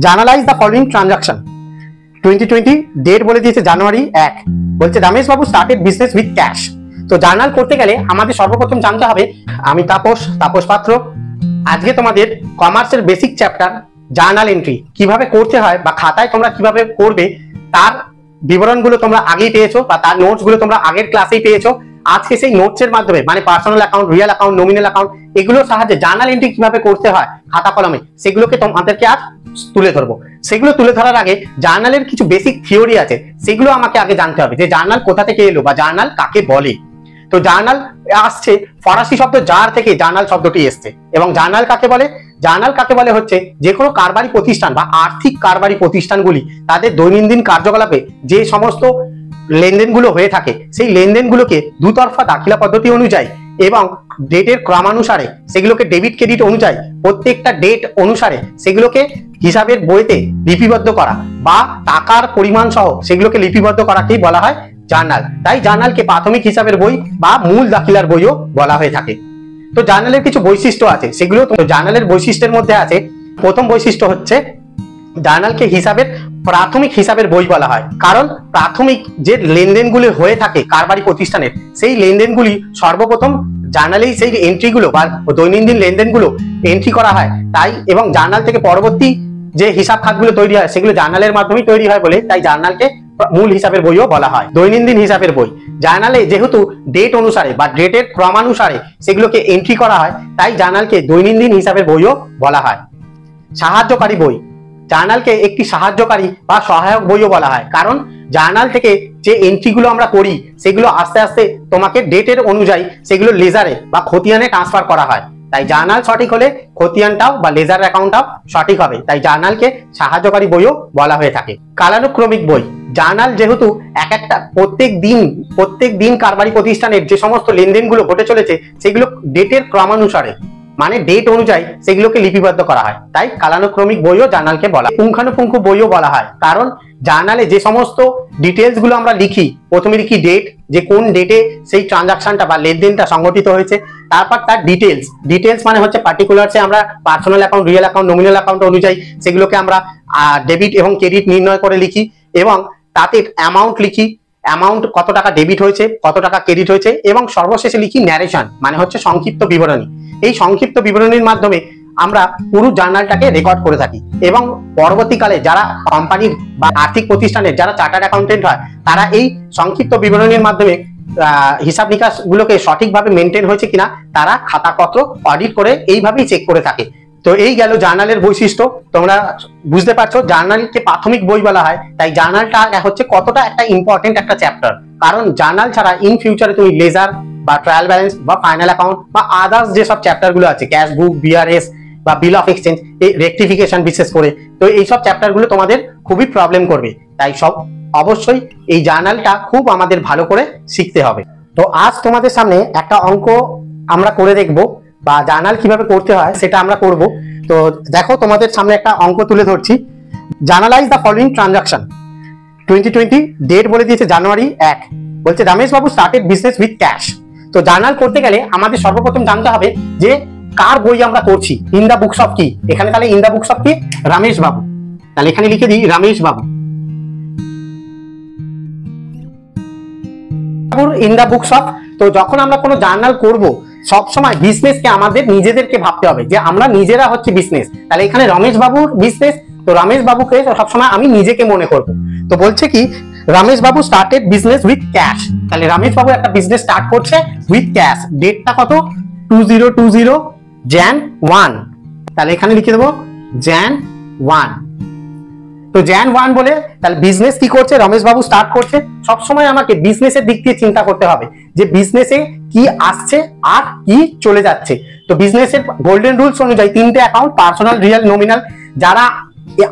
Journalise the following transaction. 2020 date বলে দিয়েছে January 1। বলছে Ramesh Babu started business with cash. তো জার্নাল করতে গেলে আমাদের সর্বপ্রথম জানতে হবে, আমি তাপস পাত্র আজকে তোমাদের কমার্সের বেসিক চ্যাপ্টার জার্নাল এন্ট্রি কিভাবে করতে হয় বা খাতায় তোমরা কিভাবে করবে তার বিবরণগুলো তোমরা আগেই পেয়েছো বা তার নোটসগুলো তোমরা আগের ক্লাসেই পেয়েছো। আজকে সেই নোটসের মাধ্যমে মানে personal account, real account, nominal account এগুলোর সাহায্যে জার্নাল এন্ট্রি কিভাবে করতে হয় খাতা কলমে সেগুলোকে তোমাদেরকে আজ তুলে ধরবো। সেগুলো তুলে ধরার আগে জার্নালের কিছু বেসিক থিওরি আছে, সেগুলো আমাকে আগে জানতে হবে যে জার্নাল কোথা থেকে এলো বা জার্নাল কাকে বলে। তো জার্নাল আসছে ফরাসি শব্দ জার থেকে জার্নাল শব্দটি এসছে। এবং জার্নাল কাকে বলে? জার্নাল কাকে বলে হচ্ছে যে কোনো কারবারি প্রতিষ্ঠান বা আর্থিক কারবারি প্রতিষ্ঠানগুলি তাদের দৈনন্দিন কার্যকলাপে যে সমস্ত লেনদেনগুলো হয়ে থাকে সেই লেনদেনগুলোকে দুতরফা দাখিলা পদ্ধতি অনুযায়ী এবং ডেটের ক্রমানুসারে সেগুলোকে ডেবিট ক্রেডিট অনুযায়ী প্রত্যেকটা ডেট অনুসারে সেগুলোকে হিসাবের বইতে লিপিবদ্ধ করা বা টাকার পরিমাণ সহ সেগুলোকে লিপিবদ্ধ করাকেই বলা হয় জার্নাল। তাই জার্নালকে প্রাথমিক হিসাবের বই বা মূল দাখিলার বইও বলা হয়ে থাকে। তো জার্নালের কিছু বৈশিষ্ট্য আছে, সেগুলো জার্নালের বৈশিষ্ট্যের মধ্যে আছে। প্রথম বৈশিষ্ট্য হচ্ছে জার্নালকে প্রাথমিক হিসাবের বই বলা হয়, কারণ প্রাথমিক যে লেনদেনগুলি হয়ে থাকে কারবারি প্রতিষ্ঠানের সেই লেনদেনগুলি সর্বপ্রথম জার্নালেই সেই এন্ট্রিগুলো বা দৈনন্দিন লেনদেনগুলো এন্ট্রি করা হয়। তাই এবং জার্নাল থেকে পরবর্তী যে হিসাব খাতগুলো তৈরি হয় সেগুলো জার্নালের মাধ্যমেই তৈরি হয় বলে তাই জার্নালকে মূল হিসাবের বইও বলা হয়। দৈনন্দিন হিসাবের বই জার্নালে যেহেতু ডেট অনুসারে বা ডেটের ক্রমানুসারে সেগুলোকে এন্ট্রি করা হয় তাই জার্নালকে দৈনন্দিন হিসাবের বইও বলা হয়। সাহায্যকারী বই জার্নালকে একটি সাহায্যকারী বা সহায়ক বইও বলা হয়, কারণ জার্নাল থেকে যে এন্ট্রিগুলো আমরা করি সেগুলো আস্তে আস্তে তোমাকে ডেটের অনুযায়ী সেগুলো লেজারে বা খতিয়ানে ট্রান্সফার করা হয়। তাই জার্নাল সঠিক হলে খতিয়ানটাও বা লেজার অ্যাকাউন্টটাও সঠিক হবে, তাই জার্নালকে সাহায্যকারী বইও বলা হয়ে থাকে। কালানুক্রমিক বই জার্নাল যেহেতু প্রত্যেক দিন কারবারি প্রতিষ্ঠানের যে সমস্ত লেনদেনগুলো ঘটে চলেছে সেগুলো ডেটের ক্রমানুসারে মানে ডেট অনুযায়ী সেগুলোকে লিপিবদ্ধ করা হয়, তাই কালানুক্রমিক বইও জার্নালকে বলা হয়। পুঙ্খানুপুঙ্খ বইও বলা হয়, কারণ জার্নালে যে সমস্ত ডিটেলস গুলো আমরা লিখি, প্রথমে লিখি ডেট, যে কোন ডেটে সেই ট্রানজাকশনটা বা লেনদেনটা সংগঠিত হয়েছে, তারপর তার ডিটেলস মানে হচ্ছে পার্টিকুলারসে আমরা personal account, real account, nominal account অনুযায়ী সেগুলোকে আমরা ডেবিট এবং ক্রেডিট নির্ণয় করে লিখি এবং তাতে অ্যামাউন্ট লিখি, অ্যামাউন্ট কত টাকা ডেবিট হয়েছে, কত টাকা ক্রেডিট হয়েছে এবং সর্বশেষে লিখি ন্যারেশন মানে হচ্ছে সংক্ষিপ্ত বিবরণী। এই সংক্ষিপ্ত বিবরণীর মাধ্যমে আমরা পুরো জার্নালটাকে রেকর্ড করে থাকি এবং পরবর্তীকালে যারা কোম্পানির বা আর্থিক প্রতিষ্ঠানের যারা চার্টার্ড অ্যাকাউন্টেন্ট হয় তারা এই সংক্ষিপ্ত বিবরণীর মাধ্যমে হিসাব নিকাশ গুলোকে সঠিকভাবে মেনটেন হয়েছে কিনা তারা খাতাপত্র অডিট করে এইভাবেই চেক করে থাকে। তো এই গেল জার্নালের বৈশিষ্ট্য। তোমরা বুঝতে পারছো জার্নালকে প্রাথমিক বই বলা হয়, তাই জার্নালটা হচ্ছে কতটা একটা ইম্পর্টেন্ট একটা চ্যাপ্টার, কারণ জার্নাল ছাড়া ইন ফিউচারে তুমি লেজার বা ট্রায়াল ব্যালেন্স বা ফাইনাল অ্যাকাউন্ট বা আদার্স যেসব চ্যাপ্টার গুলো আছে, ক্যাশ বুক, বিআরএস বা বিল অফ এক্সচেঞ্জ, এই রেকটিফিকেশন বিশেষ করে, তো এইসব চ্যাপ্টার গুলো তোমাদের খুবই প্রবলেম করবে। তাই অবশ্যই এই জার্নালটা খুব আমাদের ভালো করে শিখতে হবে। তো আজ তোমাদের সামনে একটা অঙ্ক আমরা করে দেখবো বা জার্নাল কিভাবে করতে হয় সেটা আমরা করব। তো দেখো তোমাদের সামনে একটা অঙ্ক তুলে ধরছি। Journalize the following transaction. 2020 date বলে দিয়েছে জানুয়ারি 1। বলছে Ramesh Babu started business with cash. তো জার্নাল করতে গেলে আমাদের সর্বপ্রথম জানতে হবে যে কার বই আমরা করছি, ইন দা বুকস অফ কি। এখানে তাহলে ইন দা বুকস অফ কি, রমেশ বাবু। তাহলে এখানে লিখে দিই রমেশ বাবু ইন দা বুকস অফ। তো যখন আমরা কোনো জার্নাল করব সবসময় বিজনেসকে আমাদের নিজেদেরকে ভাবতে হবে যে আমরা নিজেরা হচ্ছে বিজনেস। তাহলে এখানে রমেশ বাবুর বিজনেস, তো রমেশ বাবুকে সবসময় আমি নিজেকে মনে করব। তো বলছে কি Ramesh Babu started business with cash. তাহলে রমেশ বাবু একটা বিজনেস স্টার্ট করছে উইথ ক্যাশ। ডেটটা কত? 2020 jan 1। তাহলে এখানে লিখে দেবো jan 1। তো jan 1 বলে তাহলে বিজনেস কি করছে, রমেশ বাবু স্টার্ট করছে। সবসময় আমাকে বিজনেসের দিক দিয়ে চিন্তা করতে হবে যে বিজনেসে কি আসছে আর কি চলে যাচ্ছে। তো বিজনেসের গোল্ডেন রুলস অনুযায়ী তিনটে অ্যাকাউন্ট, পার্সোনাল, রিয়েল, নমিনাল। যারা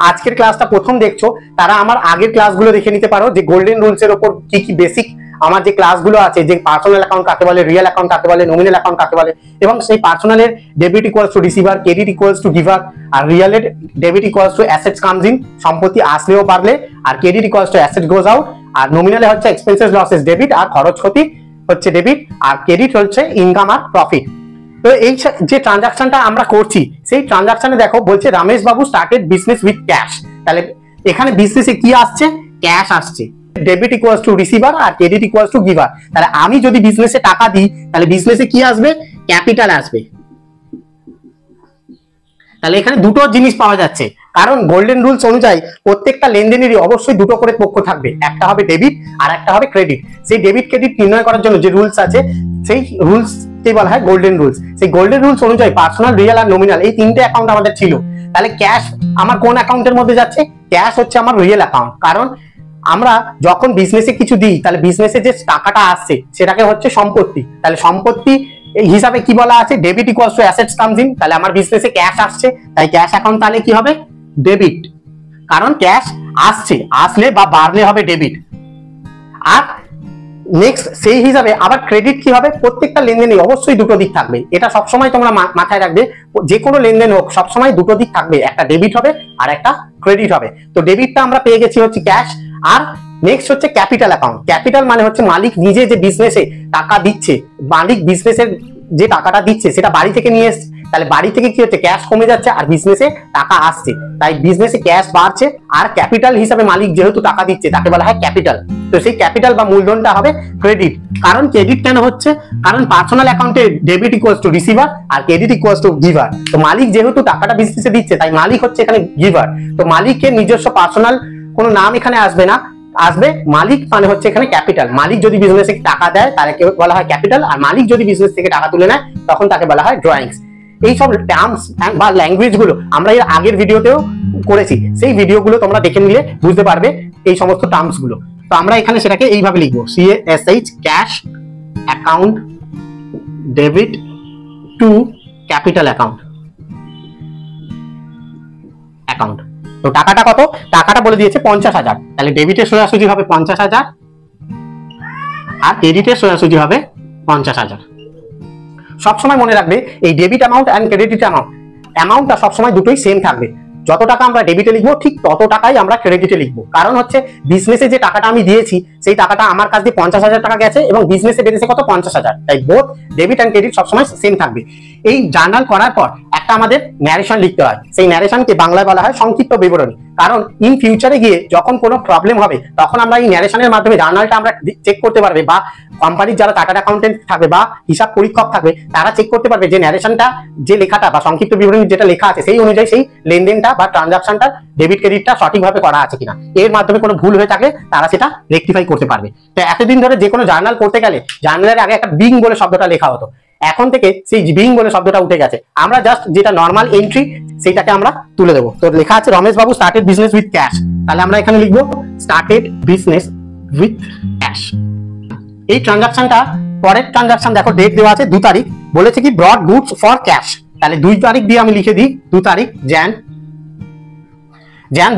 আজকের ক্লাসটা প্রথম দেখছো তারা আমার আগের ক্লাসগুলো দেখে নিতে পারো যে গোল্ডেন রুলস এর উপর কি কি বেসিক আমার যে ক্লাসগুলো আছে, যে পার্সোনাল অ্যাকাউন্ট কাকে বলে, রিয়েল অ্যাকাউন্ট কাকে বলে, নমিনাল অ্যাকাউন্ট কাকে বলে, এবং সেই পার্সোনালের debit equals to receiver, credit equals to giver, আর রিয়েলের debit equals to assets comes in, সম্পত্তি আসলেও পারলে, আর credit equals to asset goes out, আর নমিনালে হচ্ছে এক্সপেন্সেস লসেস ডেবিট, আর খরচ ক্ষতি হচ্ছে ডেবিট, আর ক্রেডিট হচ্ছে ইনকাম আর প্রফিট। তো এই যে ট্রানজাকশনটা আমরা করছি সেই ট্রানজাকশনে দেখো বলছে Ramesh Babu started business with cash. তাহলে এখানে বিজনেসে কি আসছে? ক্যাশ আসছে। ডেবিট ইকুয়ালস টু রিসিভার আর ক্রেডিট ইকুয়ালস টু গিভার। তাহলে আমি যদি বিজনেসে টাকা দিই তাহলে বিজনেসে কি আসবে? ক্যাপিটাল আসবে। তাহলে এখানে দুটো জিনিস পাওয়া যাচ্ছে, কারণ গোল্ডেন রুলস অনুযায়ী প্রত্যেকটা লেনদেনেরই অবশ্যই দুটো করে পক্ষ থাকবে, একটা হবে ডেবিট আর একটা হবে ক্রেডিট। সেই ডেবিট ক্রেডিট নির্ণয় করার জন্য যে রুলস আছে সেই রুলস কে বলা হয় গোল্ডেন রুলস। সেই গোল্ডেন রুলস অনুযায়ী পার্সোনাল, রিয়েল আর নমিনাল এই তিনটে অ্যাকাউন্ট আমাদের ছিল। তাহলে ক্যাশ আমার কোন অ্যাকাউন্টের মধ্যে যাচ্ছে? ক্যাশ হচ্ছে আমার রিয়েল অ্যাকাউন্ট। কারণ আমরা যখন বিজনেসে কিছু দিই তাহলে বিজনেসে যে টাকাটা আসছে সেটাকে হচ্ছে সম্পত্তি। তাহলে সম্পত্তি এই হিসাবে কি বলা আছে? Debit equals to assets comes in. তাহলে আমার বিজনেসে ক্যাশ আসছে, তাই ক্যাশ অ্যাকাউন্ট তাহলে কি হবে? ডেবিট। কারণ ক্যাশ আসছে, আসলে বা বাড়লে হবে ডেবিট। আর নেক্সট সেই হিসাবে আবার ক্রেডিট কি হবে? প্রত্যেকটা লেনদেনে অবশ্যই দুটো দিক থাকবে। এটা সবসময় তোমরা মাথায় রাখবে, যে কোনো লেনদেন হোক সবসময় দুটো দিক থাকবে, একটা ডেবিট হবে আর একটা ক্রেডিট হবে। তো ডেবিটটা আমরা পেয়ে গেছি হচ্ছে ক্যাশ। আর নেক্সট হচ্ছে ক্যাপিটাল অ্যাকাউন্ট। ক্যাপিটাল মানে হচ্ছে মালিক নিজে যে বিজনেসে টাকা দিচ্ছে, মালিক বিজনেসের যে টাকাটা দিচ্ছে সেটা বাড়ি থেকে নিয়ে এসছে। তাহলে বাড়ি থেকে কি হচ্ছে? ক্যাশ কমে যাচ্ছে আর বিজনেসে টাকা আসছে, তাই বিজনেসে ক্যাশ বাড়ছে। আর ক্যাপিটাল হিসাবে মালিক যেহেতু টাকা দিচ্ছে তাকে বলা হয় ক্যাপিটাল। তো সেই ক্যাপিটাল বা মূলধনটা হবে ক্রেডিট। কারণ ক্রেডিট কেন হচ্ছে? কারণ পার্সোনাল অ্যাকাউন্টে ডেবিট ইকুয়ালস টু রিসিভার আর ক্রেডিট ইকুয়ালস টু গিভার। তো মালিক যেহেতু টাকাটা বিজনেসে দিচ্ছে তাই মালিক হচ্ছে এখানে গিভার। তো মালিকের নিজস্ব পার্সোনাল কোনো নাম এখানে আসবে না, আসবে মালিক মানে হচ্ছে এখানে ক্যাপিটাল। মালিক যদি বিজনেসে টাকা দেয় তাকে বলা হয় ক্যাপিটাল, আর মালিক যদি বিজনেস থেকে টাকা তুলে নেয় তখন তাকে বলা হয় ড্রয়িংস। এই সব টার্মস বা ল্যাঙ্গুয়েজ গুলো আমরা এর আগের ভিডিওতেও করেছি, সেই ভিডিওগুলো তোমরা দেখে নিলে বুঝতে পারবে এই সমস্ত টার্মস গুলো। তো আমরা এখানে সেটাকে এইভাবে লিখবো, CASH cash account debit two capital account. তো টাকাটা কত? টাকাটা বলে দিয়েছে 50,000। তাহলে ডেবিটের সোজাসুজি হবে 50,000 আর ক্রেডিটের সোজাসুজি হবে 50,000। সবসময় মনে রাখবে এই ডেবিট অ্যামাউন্ট এন্ড ক্রেডিট অ্যামাউন্টটা সবসময় দুটোই সেম থাকবে। যত টাকা আমরা ডেবিটে লিখবো ঠিক তত টাকাই আমরা ক্রেডিটে লিখবো। কারণ হচ্ছে বিজনেসে যে টাকাটা আমি দিয়েছি সেই টাকাটা আমার কাছ দিয়ে 50,000 টাকা গেছে এবং বিজনেসে বেড়েছে কত? 50,000। তাই বোথ ডেবিট এন্ড ক্রেডিট সবসময় সেম থাকবে। এই জার্নাল করার পর একটা আমাদের ন্যারেশন লিখতে হয়। সেই ন্যারেশনকে বাংলায় বলা হয় সংক্ষিপ্ত বিবরণী। কারণ ইন ফিউচারে গিয়ে যখন কোনো প্রবলেম হবে তখন আমরা এই ন্যারেশনের মাধ্যমে জার্নালটা আমরা চেক করতে পারবে, বা কোম্পানির যারা চার্টার্ড অ্যাকাউন্টেন্ট থাকবে বা হিসাব পরীক্ষক থাকবে তারা চেক করতে পারবে যে ন্যারেশনটা, যে লেখাটা বা সংক্ষিপ্ত বিবরণী যেটা লেখা আছে সেই অনুযায়ী সেই লেনদেনটা বা ট্রানজাকশনটা ডেবিট ক্রেডিটটা সঠিকভাবে করা আছে কিনা। এর মাধ্যমে কোনো ভুল হয়ে থাকলে তারা সেটা রেকটিফাই করতে পারবে। তো এতদিন ধরে যে কোনো জার্নাল করতে গেলে জার্নালের আগে একটা বিং বলে শব্দটা লেখা হতো, এখন থেকে সেই বিং বলে শব্দটা উঠে গেছে। আমরা জাস্ট যেটা নর্মাল এন্ট্রি সেইটাকে আমরা তুলে দেবো। তো লেখা আছে Ramesh Babu started business with cash. তাহলে আমরা এখানে লিখবো স্টার্টেড বিজনেস উইথ ক্যাশ। এই ট্রানজাকশনটা পরের ট্রানজাকশন দেখো, ডেট দেওয়া আছে 2 তারিখ, বলেছে কি ব্রড গুডস ফর ক্যাশ। তাহলে 2 তারিখ দিয়ে আমি লিখে দিই 2 তারিখ jan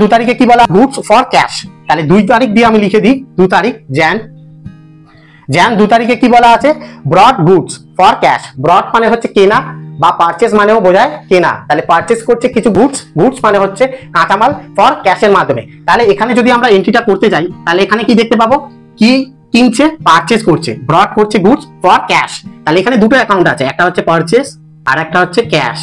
2 তারিখে কি বলা? Goods for cash. তাহলে 2 তারিখ দিয়ে আমি লিখে দিই 2 তারিখ jan 2 তারিখে কি বলা আছে? Brought goods for cash. Brought মানে হচ্ছে কেনা বা পারচেজ মানেও বোঝায় কেনা। তাহলে পারচেজ করছে কিছু গুডস, গুডস মানে হচ্ছে কাঁচামাল, ফর ক্যাশের মাধ্যমে। তাহলে এখানে যদি আমরা এন্ট্রিটা করতে যাই তাহলে এখানে কি দেখতে পাবো? কি কিনছে? পারচেজ করছে, ব্রড করছে গুডস ফর ক্যাশ। তাহলে এখানে দুটো অ্যাকাউন্ট আছে, একটা হচ্ছে পারচেজ আর একটা হচ্ছে ক্যাশ।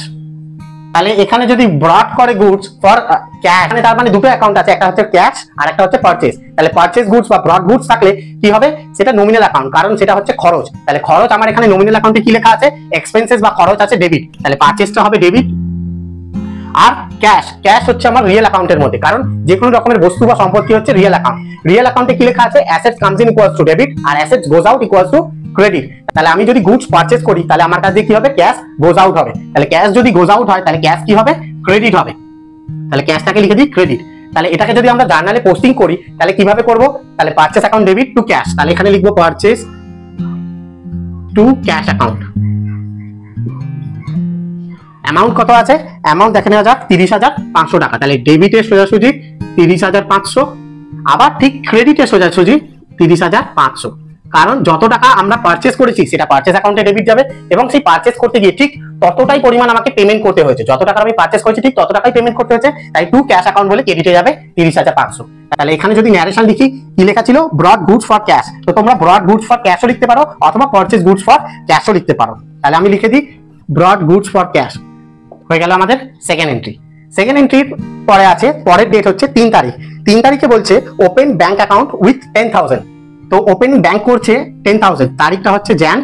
তাহলে এখানে যদি ব্রড করে গুডস ফর ক্যাশ, তার মানে দুটো অ্যাকাউন্ট আছে, একটা হচ্ছে ক্যাশ আর একটা হচ্ছে পারচেজ। তাহলে পারচেজ গুডস বা ব্রড গুডস থাকলে কি হবে? সেটা নমিনাল অ্যাকাউন্ট, কারণ সেটা হচ্ছে খরচ। তাহলে খরচ আমার এখানে নমিনাল অ্যাকাউন্টে কি লেখা আছে? এক্সপেন্সেস বা খরচ আছে ডেবিট। তাহলে পারচেজটা হবে ডেবিট। আর ক্যাশ, ক্যাশ হচ্ছে আমার রিয়েল অ্যাকাউন্টের মধ্যে, কারণ যে কোনো রকমের বস্তু বা সম্পত্তি হচ্ছে রিয়েল অ্যাকাউন্ট। রিয়েল অ্যাকাউন্টে কি লেখা আছে? Assets comes in equals to debit আর assets goes out equals to credit. তাহলে আমি যদি গুডস পারচেজ করি তাহলে আমার কাছে কি হবে? ক্যাশ গোজ আউট হবে। তাহলে ক্যাশ যদি গোজ আউট হয় তাহলে ক্যাশ কি হবে? ক্রেডিট হবে। তাহলে ক্যাশটাকে লিখে দিই ক্রেডিট। তাহলে এটাকে যদি আমরা জার্নালে পোস্টিং করি তাহলে কিভাবে করব? তাহলে purchase account debit to cash. তাহলে এখানে লিখবো purchase to cash account. Amount কত আছে? অ্যামাউন্ট দেখে নেওয়া যাক 30,500 টাকা। তাহলে ডেবিটের সোজাসুজি 30,500, আবার ঠিক ক্রেডিটের সোজাসুজি 30,500। কারণ যত টাকা আমরা পারচেজ করেছি সেটা পারচেজ অ্যাকাউন্টে ডেবিট যাবে এবং সেই পারচেজ করতে গিয়ে ঠিক ততটাই পরিমাণ আমাকে পেমেন্ট করতে হয়েছে। যত টাকা আমি পারচেজ করেছি ঠিক তত টাকাই পেমেন্ট করতে হয়েছে, তাই টু ক্যাশ অ্যাকাউন্ট বলে ক্রেডিটে যাবে 30,500। তাহলে এখানে যদি ন্যারেশন লিখি কি লেখা ছিল? Brought goods for cash. তো তোমরা ব্রড গুডস ফর ক্যাশও লিখতে পারো অথবা পারচেজ গুডস ফর ক্যাশও লিখতে পারো। তাহলে আমি লিখে দিই ব্রড গুডস ফর ক্যাশ হয়ে গেল আমাদের সেকেন্ড এন্ট্রি। সেকেন্ড এন্ট্রির পরে আছে, পরের ডেট হচ্ছে 3 তারিখ। 3 তারিখে বলছে ওপেন ব্যাংক অ্যাকাউন্ট উইথ 10,000। তো ওপেন ব্যাংক করছে 10,000, তারিখটা হচ্ছে Jan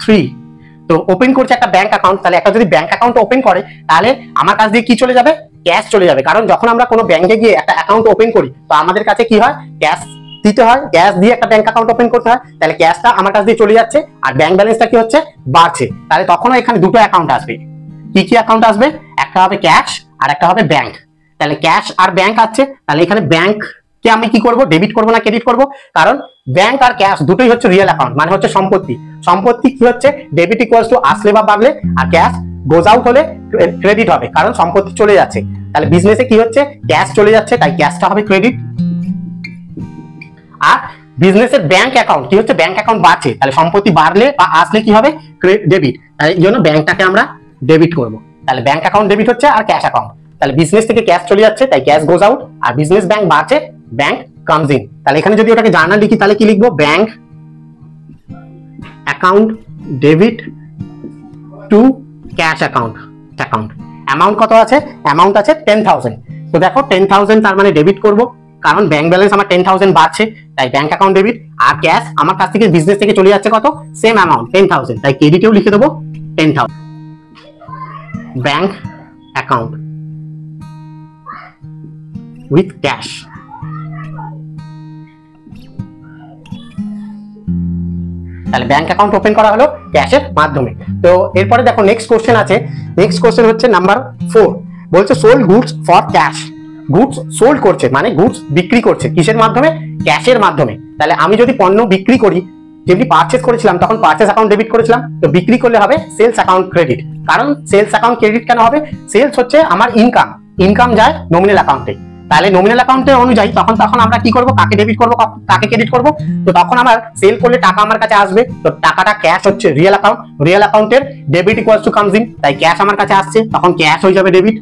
3। তো ওপেন করছে একটা ব্যাংক অ্যাকাউন্ট। তাহলে একটা যদি ব্যাংক অ্যাকাউন্ট ওপেন করে তাহলে আমার কাছ দিয়ে কি চলে যাবে? ক্যাশ চলে যাবে। কারণ যখন আমরা কোনো ব্যাংকে গিয়ে একটা অ্যাকাউন্ট ওপেন করি তো আমাদের কাছে কি হয়? ক্যাশ দিতে হয়, ক্যাশ দিয়ে একটা ব্যাংক অ্যাকাউন্ট ওপেন করতে হয়। তাহলে ক্যাশটা আমার কাছ দিয়ে চলে যাচ্ছে আর ব্যাংক ব্যালেন্সটা কি হচ্ছে? বাড়ছে। তাহলে তখনও এখানে দুটো অ্যাকাউন্ট আসবে। কি কি অ্যাকাউন্ট আসবে? একটা হবে ক্যাশ আর একটা হবে ব্যাংক। তাহলে ক্যাশ আর ব্যাংক আছে, তাহলে এখানে ব্যাংক কে আমি কি করব? ডেবিট করব না ক্রেডিট করব? কারণ ব্যাংক আর ক্যাশ দুটোই হচ্ছে রিয়েল অ্যাকাউন্ট, মানে হচ্ছে সম্পত্তি। সম্পত্তি কি হচ্ছে? ডেবিট ইকুয়ালস টু আসলে বা বাড়লে, আর ক্যাশ গোজ আউট হলে ক্রেডিট হবে, কারণ সম্পত্তি চলে যাচ্ছে। তাহলে বিজনেসে কি হচ্ছে? ক্যাশ চলে যাচ্ছে, তাই ক্যাশটা হবে ক্রেডিট। আর বিজনেসের ব্যাংক অ্যাকাউন্ট কি হচ্ছে? ব্যাংক অ্যাকাউন্ট বাড়ছে, তাহলে সম্পত্তি বাড়লে বা আসলে কি হবে? ডেবিট। তাই এই জন্য ব্যাংকটাকে আমরা ডেবিট করব। তাহলে ব্যাংক অ্যাকাউন্ট ডেবিট হচ্ছে আর ক্যাশ অ্যাকাউন্ট। তাহলে বিজনেস থেকে ক্যাশ চলে যাচ্ছে, তাই ক্যাশ গোজ আউট, আর বিজনেস ব্যাংক বাড়ছে, ব্যাংক কামস ইন। তাহলে এখানে যদি ওটাকে জার্নাল লিখি তাহলে কি লিখবো? Bank account debit to cash account. Amount কত আছে? অ্যামাউন্ট আছে 10,000। তো দেখো 10,000 তার মানে ডেবিট করব, কারণ ব্যাংক ব্যালেন্স আমার 10,000 বাড়ছে, তাই ব্যাংক অ্যাকাউন্ট ডেবিট। আর ক্যাশ আমার কাছ থেকে বিজনেস থেকে চলে যাচ্ছে কত? সেম অ্যামাউন্ট 10,000, তাই ক্রেডিটেও লিখে দেবো 10,000। Bank account with cash. তাহলে ব্যাংক অ্যাকাউন্ট ওপেন করা হলো ক্যাশের মাধ্যমে। তো এরপরে দেখো নেক্সট কোশ্চেন আছে। নেক্সট কোশ্চেন হচ্ছে নাম্বার 4। বলছে sold goods for cash. Goods sold করছে মানে গুডস বিক্রি করছে কিসের মাধ্যমে? ক্যাশের মাধ্যমে। তাহলে আমি যদি পণ্য বিক্রি করি, যেমনি পারচেজ করেছিলাম তখন পারচেজ অ্যাকাউন্ট ডেবিট করেছিলাম, তো বিক্রি করলে হবে সেলস অ্যাকাউন্ট ক্রেডিট। কারণ সেলস অ্যাকাউন্ট ক্রেডিট কেন হবে? সেলস হচ্ছে আমার ইনকাম, ইনকাম যায় নমিনাল অ্যাকাউন্টে। তাহলে নমিনাল অ্যাকাউন্টের অনুযায়ী তখন আমরা কি করব? কাকে ডেবিট করব, কাকে ক্রেডিট করব? তো তখন আমার সেল করলে টাকা আমার কাছে আসবে, তো টাকাটা ক্যাশ হচ্ছে রিয়েল অ্যাকাউন্ট, রিয়েল অ্যাকাউন্টের debit equals two comes in, তাই ক্যাশ আমার কাছে আসছে, তখন ক্যাশ হয়ে যাবে ডেবিট।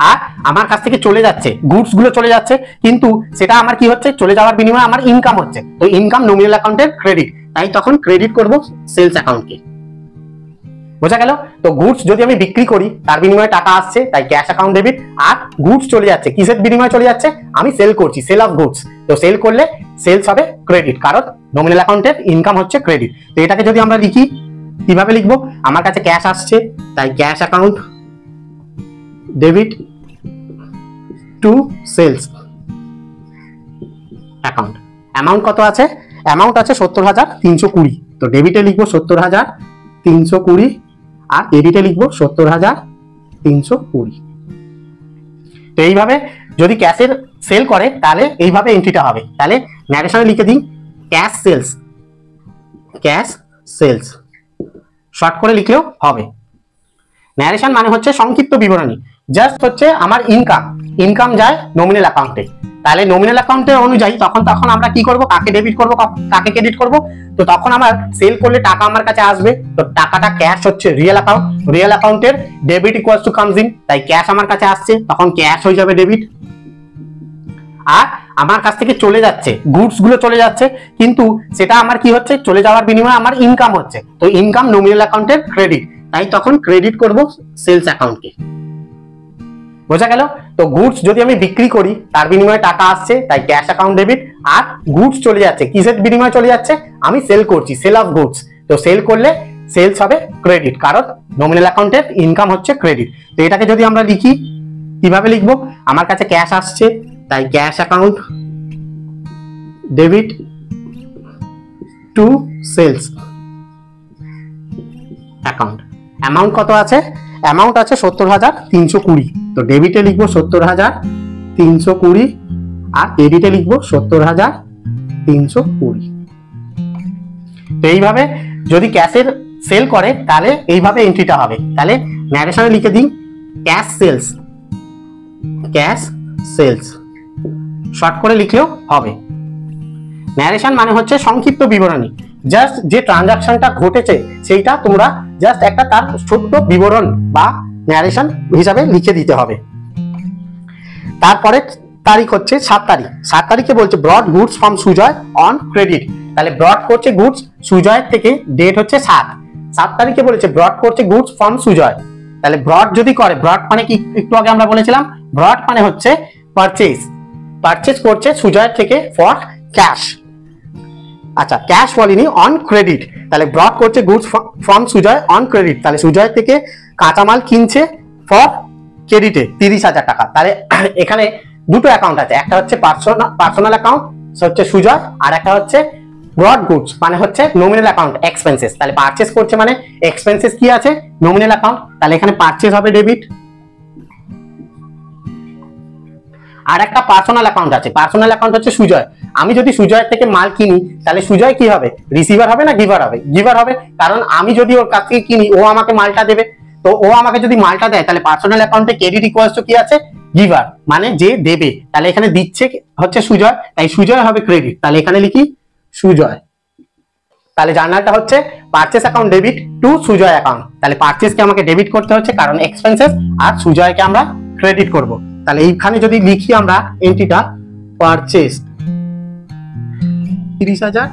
আর আমার কাছ থেকে চলে যাচ্ছে গুডস গুলো চলে যাচ্ছে, কিন্তু সেটা আমার কি হচ্ছে? চলে যাওয়ার বিনিময়ে আমার ইনকাম হচ্ছে, তো ইনকাম নমিনাল অ্যাকাউন্টের ক্রেডিট, তাই তখন ক্রেডিট করব সেলস অ্যাকাউন্টকে। বোঝা গেল? তো গুডস যদি আমি বিক্রি করি তার বিনিময়ে টাকা আসছে, তাই ক্যাশ অ্যাকাউন্ট ডেবিট। আর গুডস চলে যাচ্ছে কিসের বিনিময়ে চলে যাচ্ছে? আমি সেল করছি, সেল অফ গুডস, তো সেল করলে সেলস হবে ক্রেডিট, কারণ নমিনাল অ্যাকাউন্টের ইনকাম হচ্ছে ক্রেডিট। তো এটাকে যদি আমরা লিখি কিভাবে লিখবো? আমার কাছে ক্যাশ আসছে, তাই cash account debit to sales account. Amount কত আছে? অ্যামাউন্ট আছে 70,320। তো ডেবিটে লিখবো 70,320 আর ক্রেডিটে লিখবো 70,320। তো এইভাবে যদি ক্যাশের সেল করে তাহলে এইভাবে এন্ট্রিটা হবে। তাহলে ন্যারেশনে লিখে দিই cash sales, cash sales short করে লিখলেও হবে। ন্যারেশন মানে হচ্ছে সংক্ষিপ্ত বিবরণী, জাস্ট হচ্ছে আমার ইনকাম, ইনকাম যায় নমিনাল অ্যাকাউন্টে। তাহলে নমিনাল অ্যাকাউন্টের অনুযায়ী তখন আমরা কি করব? কাকে ডেবিট করব, কাকে ক্রেডিট করব? তো তখন আমার সেল করলে টাকা আমার কাছে আসবে, তো টাকাটা ক্যাশ হচ্ছে রিয়েল অ্যাকাউন্ট, রিয়েল অ্যাকাউন্টের debit equals two comes in, তাই ক্যাশ আমার কাছে আসছে, তখন ক্যাশ হয়ে যাবে ডেবিট। আর আমার কাছ থেকে চলে যাচ্ছে গুডস গুলো চলে যাচ্ছে, কিন্তু সেটা আমার কি হচ্ছে? চলে যাওয়ার বিনিময়ে আমার ইনকাম হচ্ছে, তো ইনকাম নমিনাল অ্যাকাউন্টের ক্রেডিট, তাই তখন ক্রেডিট করব সেলস অ্যাকাউন্টকে। বোঝা গেল? তো গুডস যদি আমি বিক্রি করি তার বিনিময়ে টাকা আসছে, তাই ক্যাশ অ্যাকাউন্ট ডেবিট। আর গুডস চলে যাচ্ছে কিসের বিনিময়ে চলে যাচ্ছে? আমি সেল করছি, সেল অফ গুডস, তো সেল করলে সেলস হবে ক্রেডিট, কারণ নমিনাল অ্যাকাউন্টের ইনকাম হচ্ছে ক্রেডিট। তো এটাকে যদি আমরা লিখি কিভাবে লিখবো? আমার কাছে ক্যাশ আসছে, তাই cash account debit to sales account. Amount কত আছে? অ্যামাউন্ট আছে 70,320। তো ডেবিটে লিখবো 70,320 আর ক্রেডিটে লিখবো 70,320। তো এইভাবে যদি ক্যাশের সেল করে তাহলে এইভাবে এন্ট্রিটা হবে। তাহলে ন্যারেশনে লিখে দিই cash sales, cash sales short করে লিখলেও হবে। ন্যারেশন মানে হচ্ছে সংক্ষিপ্ত বিবরণী, জাস্ট যে ট্রানজাকশনটা ঘটেছে সেইটা তোমরা জাস্ট একটা তার ছোট্ট বিবরণ বা ন্যারেশন হিসাবে লিখে দিতে হবে। তারপরে তারিখ হচ্ছে 7 তারিখ। 7 তারিখে বলছে brought goods from Sujoy on credit. তাহলে ব্রড করছে গুডস সুজয়ের থেকে, ডেট হচ্ছে 7। 7 তারিখে বলেছে ব্রড করছে গুডস ফ্রম সুজয়। তাহলে ব্রড যদি করে, ব্রড মানে কি একটু আগে আমরা বলেছিলাম, ব্রড মানে হচ্ছে পারচেজ করছে সুজয় থেকে ফর ক্যাশ। আচ্ছা, ক্যাশ বলিনি, অন ক্রেডিট। তাহলে ব্রড করছে goods from Sujoy on credit, তাহলে সুজয় থেকে কাঁচামাল কিনছে ফর ক্রেডিটে 30,000 টাকা। তাহলে এখানে দুটো অ্যাকাউন্ট আছে, একটা হচ্ছে পার্সোনাল অ্যাকাউন্ট হচ্ছে সুজয়, আর একটা হচ্ছে ব্রড গুডস মানে হচ্ছে নমিনাল অ্যাকাউন্ট এক্সপেন্সেস। তাহলে পারচেজ করছে মানে এক্সপেন্সেস কি আছে, নমিনাল অ্যাকাউন্ট। তাহলে এখানে পারচেজ হবে ডেবিট। আর একটা পার্সোনাল অ্যাকাউন্ট আছে, পার্সোনাল অ্যাকাউন্ট হচ্ছে সুজয়। আমি যদি সুজয়ের থেকে মাল কিনি তাহলে সুজয় কি হবে, রিসিভার হবে না গিভার হবে? গিভার হবে, কারণ আমি যদি ওর কাছ থেকে কিনি ও আমাকে মালটা দেবে। তো ও আমাকে যদি মালটা দেয় তাহলে পার্সোনাল অ্যাকাউন্টে ক্রেডিট ইকুয়ালস টু কি আছে, গিভার মানে যে দেবে। তাহলে এখানে দিচ্ছে হচ্ছে সুজয়, তাই সুজয় হবে ক্রেডিট। তাহলে এখানে লিখি সুজয়। তাহলে জার্নালটা হচ্ছে purchase account debit to Sujoy account. তাহলে পারচেসকে আমাকে ডেবিট করতে হচ্ছে কারণ এক্সপেন্সেস, আর সুজয়কে আমরা ক্রেডিট করব। তাহলে এইখানে যদি লিখি আমরা এন্ট্রিটা পারচেস 30,000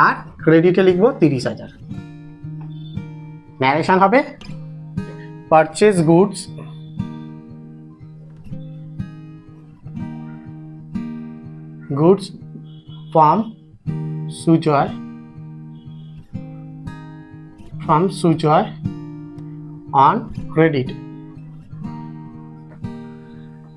আর ক্রেডিটে লিখবো 30,000। ন্যারেশন হবে purchase goods from Sujoy on credit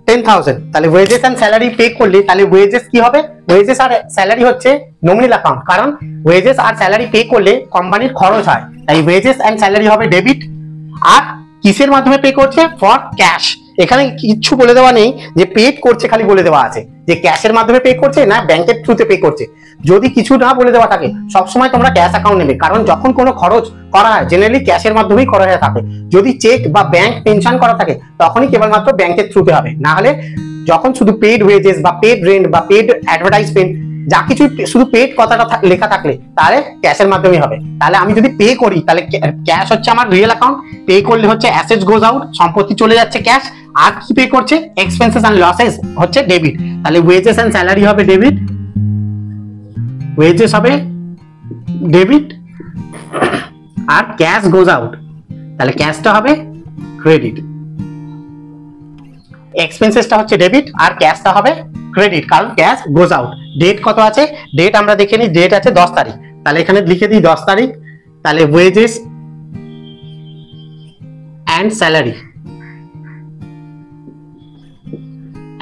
10,000। তাহলে ওয়েজেস এন্ড স্যালারি পে করলে তাহলে ওয়েজেস কি হবে, ওয়েজেস আর স্যালারি হচ্ছে নমিনাল অ্যাকাউন্ট, কারণ ওয়েজেস আর স্যালারি পে করলে কোম্পানির খরচ হয়, তাই ওয়েজেস এন্ড স্যালারি হবে ডেবিট। আর কিসের মাধ্যমে পে করছে, ফর ক্যাশ। এখানে কিছু বলে দেওয়া নেই যে পেড করছে, খালি বলে দেওয়া আছে যে ক্যাশের মাধ্যমে পে করছে না ব্যাংকের থ্রুতে পে করছে। যদি কিছু না বলে দেওয়া থাকে সবসময় তোমরা ক্যাশ অ্যাকাউন্ট নেবে, কারণ যখন কোনো খরচ করা হয় জেনারেলি ক্যাশের মাধ্যমেই করা হয়ে থাকে। যদি চেক বা ব্যাংক পেনশন করা থাকে তখনই কেবলমাত্র ব্যাংকের থ্রুতে হবে, না হলে যখন শুধু পেড ওয়েজেস বা পেড রেন্ট বা পেড অ্যাডভার্টাইজমেন্ট যা কিছু শুধু পেড কথাটা লেখা থাকলে তাহলে ক্যাশের মাধ্যমেই হবে। তাহলে আমি যদি পে করি তাহলে ক্যাশ হচ্ছে আমার রিয়েল অ্যাকাউন্ট, পে করলে হচ্ছে অ্যাসেটস গোজ আউট, সম্পত্তি চলে যাচ্ছে ক্যাশ, আর কি পে করছে এক্সপেন্সেস এন্ড লসেস হচ্ছে ডেবিট। তাহলে ওয়েজেস এন্ড স্যালারি হবে ডেবিট, ওয়েজেস হবে ডেবিট আর ক্যাশ গোজ আউট, তাহলে ক্যাশটা হবে ক্রেডিট। এক্সপেন্সেসটা হচ্ছে ডেবিট আর ক্যাশটা হবে ক্রেডিট, কারণ ক্যাশ গোজ আউট। ডেট কত আছে, ডেট আমরা দেখে নিই, ডেট আছে 10 তারিখ। তাহলে এখানে লিখে দিই 10 তারিখ। তাহলে wages and salary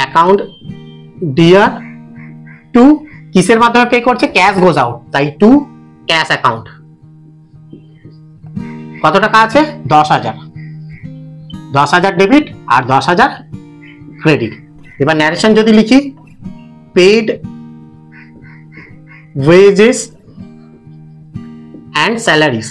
account dear to কিসের মাধ্যমে পে করছে, ক্যাশ গোজ আউট, তাই টু ক্যাশ অ্যাকাউন্ট। কত টাকা আছে, 10,000, 10,000 ডেবিট আর 10,000 ক্রেডিট। এবার ন্যারেশন যদি লিখি paid wages and salaries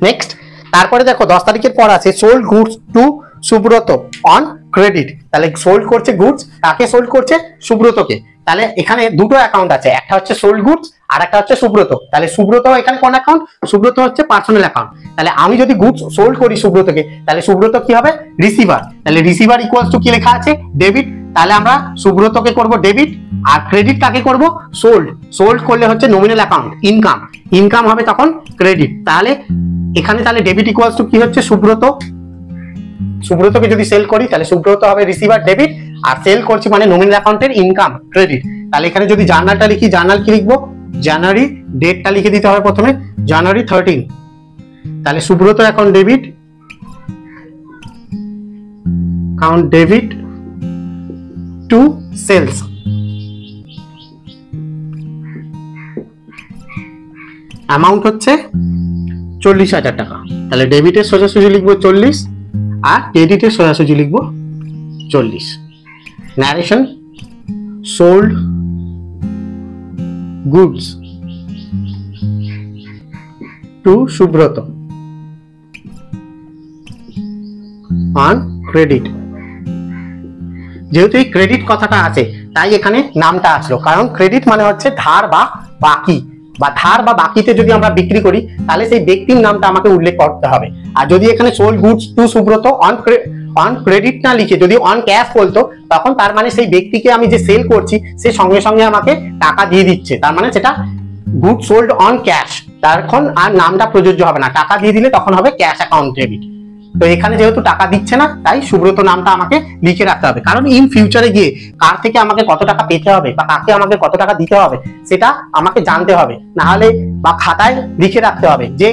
next. তারপরে দেখো 10 তারিখের পর আছে sold goods to Subrata on credit. তাহলে সোল্ড করছে গুডস, কাকে সোল্ড করছে, সুব্রতকে। তাহলে এখানে দুটো অ্যাকাউন্ট আছে, একটা হচ্ছে সোল্ড গুডস আর একটা হচ্ছে সুব্রত। তাহলে সুব্রত এখানে কোন অ্যাকাউন্ট, সুব্রত হচ্ছে পার্সোনাল অ্যাকাউন্ট। তাহলে আমি যদি গুডস সোল্ড করি সুব্রতকে তাহলে সুব্রত কি হবে, রিসিভার। তাহলে রিসিভার ইকুয়ালস টু কি লেখা আছে, ডেবিট। তাহলে আমরা সুব্রতকে করব ডেবিট আর ক্রেডিট কাকে করব, সোল্ড। সোল্ড করলে হচ্ছে নমিনাল অ্যাকাউন্ট ইনকাম, ইনকাম হবে তখন ক্রেডিট। তাহলে এখানে তাহলে ডেবিট ইকুয়ালস টু কি হচ্ছে, সুব্রত। সুব্রতকে যদি সেল করি তাহলে সুব্রত হবে রিসিভার ডেবিট, আর সেল করছি মানে নমিনাল অ্যাকাউন্টের ইনকাম ক্রেডিট। তাহলে এখানে যদি জার্নালটা লিখি, জার্নাল কি লিখবো, জানুয়ারি, ডেটটা লিখে দিতে হবে প্রথমে জানুয়ারি 13। তাহলে Subrata account debit, account debit to sales. Amount হচ্ছে 40,000 টাকা। তাহলে ডেবিটের সোজাসুজি লিখবো 40 আর ক্রেডিটের সোজাসুজি লিখবো 40। Narration sold goods to Subrata on credit. যেহেতু এই ক্রেডিট কথাটা আছে তাই এখানে নামটা আসলো, কারণ ক্রেডিট মানে হচ্ছে ধার বা বাকি, বা ধার বা বাকিতে যদি আমরা বিক্রি করি তাহলে সেই ব্যক্তির নামটা আমাকে উল্লেখ করতে হবে। আর যদি এখানে sold goods to Subrata on credit না লিখে যদি অন ক্যাশ বলতো, তখন তার মানে সেই ব্যক্তিকে আমি যে সেল করছি সে সঙ্গে সঙ্গে আমাকে টাকা দিয়ে দিচ্ছে, তার মানে সেটা গুড সোল্ড অন ক্যাশ, তখন আর নামটা প্রযোজ্য হবে না। টাকা দিয়ে দিলে তখন হবে ক্যাশ অ্যাকাউন্ট ডেবিট। তো এখানে যেহেতু টাকা দিচ্ছে না, তাই সুব্রত নামটা আমাকে লিখে রাখতে হবে, কারণ ইন ফিউচারে গিয়ে কার থেকে আমাকে কত টাকা পেতে হবে বা কাকে আমাকে কত টাকা দিতে হবে সেটা আমাকে জানতে হবে, না হলে বা খাতায় লিখে রাখতে হবে যে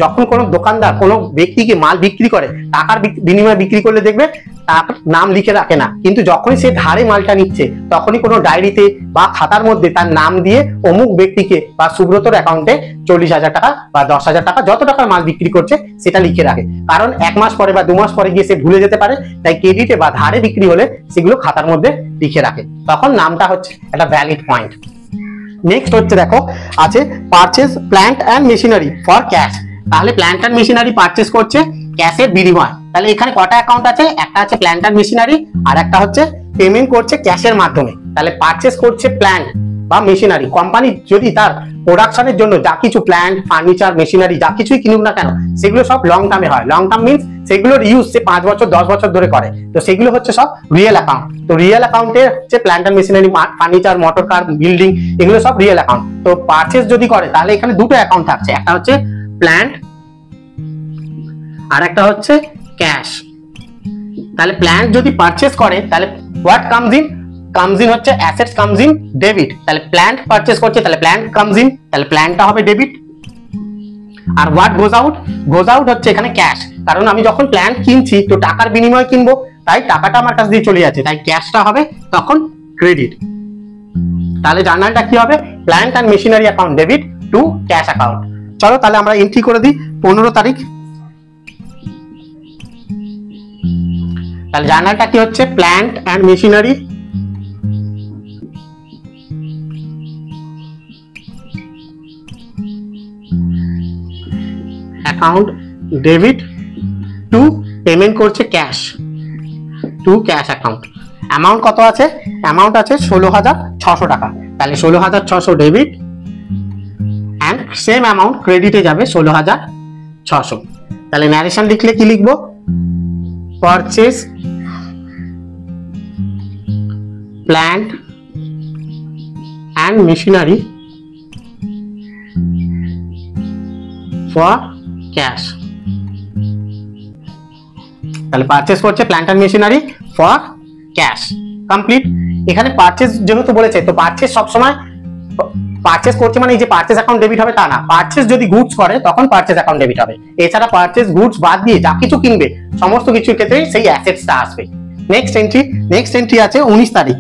যখন কোনো দোকানদার কোনো ব্যক্তিকে মাল বিক্রি করে, টাকার বিনিময়ে বিক্রি করলে দেখবে তার নাম লিখে রাখে না, কিন্তু যখনই সে ধারে মালটা নিচ্ছে তখনই কোনো ডায়েরিতে বা খাতার মধ্যে তার নাম দিয়ে অমুক ব্যক্তিকে বা সুব্রতর অ্যাকাউন্টে 40,000 টাকা বা 10,000 টাকা যত টাকার মাল বিক্রি করছে সেটা লিখে রাখে, কারণ 1 মাস পরে বা 2 মাস পরে গিয়ে সে ভুলে যেতে পারে, তাই ক্রেডিটে বা ধারে বিক্রি হলে সেগুলো খাতার মধ্যে লিখে রাখে, তখন নামটা হচ্ছে একটা ভ্যালিড পয়েন্ট। নেক্সট হচ্ছে দেখো আছে purchase plant and machinery for cash. তাহলে প্ল্যান্ট অ্যান্ড মেশিনারি পারচেজ করছে ক্যাশের বিনিময়। তাহলে এখানে কটা অ্যাকাউন্ট আছে? একটা আছে প্ল্যান্ট অ্যান্ড মেশিনারি, আর একটা হচ্ছে পেমেন্ট করছে ক্যাশের মাধ্যমে। তাহলে পারচেজ করছে প্ল্যান্ট বা মেশিনারি। কোম্পানি যদি তার প্রোডাকশনের জন্য যা কিছু প্ল্যান্ট, ফার্নিচার, মেশিনারি যা কিছুই কিনুক না কেন, সেগুলো সব লং টার্মে হয়। লং টার্ম মিনস সেগুলোর ইউজ সে 5 বছর 10 বছর ধরে করে, তো সেগুলো হচ্ছে সব রিয়েল অ্যাকাউন্ট। তো রিয়েল অ্যাকাউন্টে হচ্ছে plant and machinery, furniture, motor car, building, এগুলো সব রিয়েল অ্যাকাউন্ট। তো পারচেজ যদি করে তাহলে এখানে দুটো অ্যাকাউন্ট থাকছে, একটা হচ্ছে প্ল্যান্ট আর একটা হচ্ছে ক্যাশ। তাহলে প্ল্যান্ট যদি পারচেজ করে তাহলে হোয়াট কামস ইন হচ্ছে অ্যাসেটস কামস ইন ডেবিট। তাহলে প্ল্যান্ট পারচেজ করছে তাহলে প্ল্যান্ট কামস ইন, তাহলে প্ল্যান্টটা হবে ডেবিট। আর হোয়াট গোজ আউট হচ্ছে এখানে ক্যাশ, কারণ আমি যখন প্ল্যান্ট কিনছি তো টাকার বিনিময়ে কিনবো, তাই টাকাটা আমার কাছ দিয়ে চলে যাচ্ছে, তাই ক্যাশটা হবে তখন ক্রেডিট। তাহলে জার্নালটা কি হবে? Plant and machinery account debit to cash account. চলো তাহলে আমরা এন্ট্রি করে দিই 15 তারিখ। তাহলে জার্নালটা কি হচ্ছে? Plant and machinery account debit to payment করছে cash to cash account. Amount কত আছে? অ্যামাউন্ট আছে 16,600 টাকা। তাহলে 16,600 ডেবিট অ্যান্ড সেম অ্যামাউন্ট ক্রেডিটে যাবে 16,600। তাহলে ন্যারেশন লিখলে কি লিখবো? Purchase plant and machinery for cash. তাহলে পারচেজ করছে plant and machinery for cash, complete. এখানে পারচেজ যেহেতু বলেছে, তো পারচেজ সবসময় পারচেজ করছে মানে এই যে পারচেজ অ্যাকাউন্ট ডেবিট হবে তা না। পারচেজ যদি গুডস করে তখন পারচেজ অ্যাকাউন্ট ডেবিট হবে। এছাড়া পারচেজ গুডস বাদ দিয়ে যা কিছু কিনবে সমস্ত কিছুর ক্ষেত্রেই সেই অ্যাসেটসটা আসবে। নেক্সট এন্ট্রি আছে 19 তারিখ।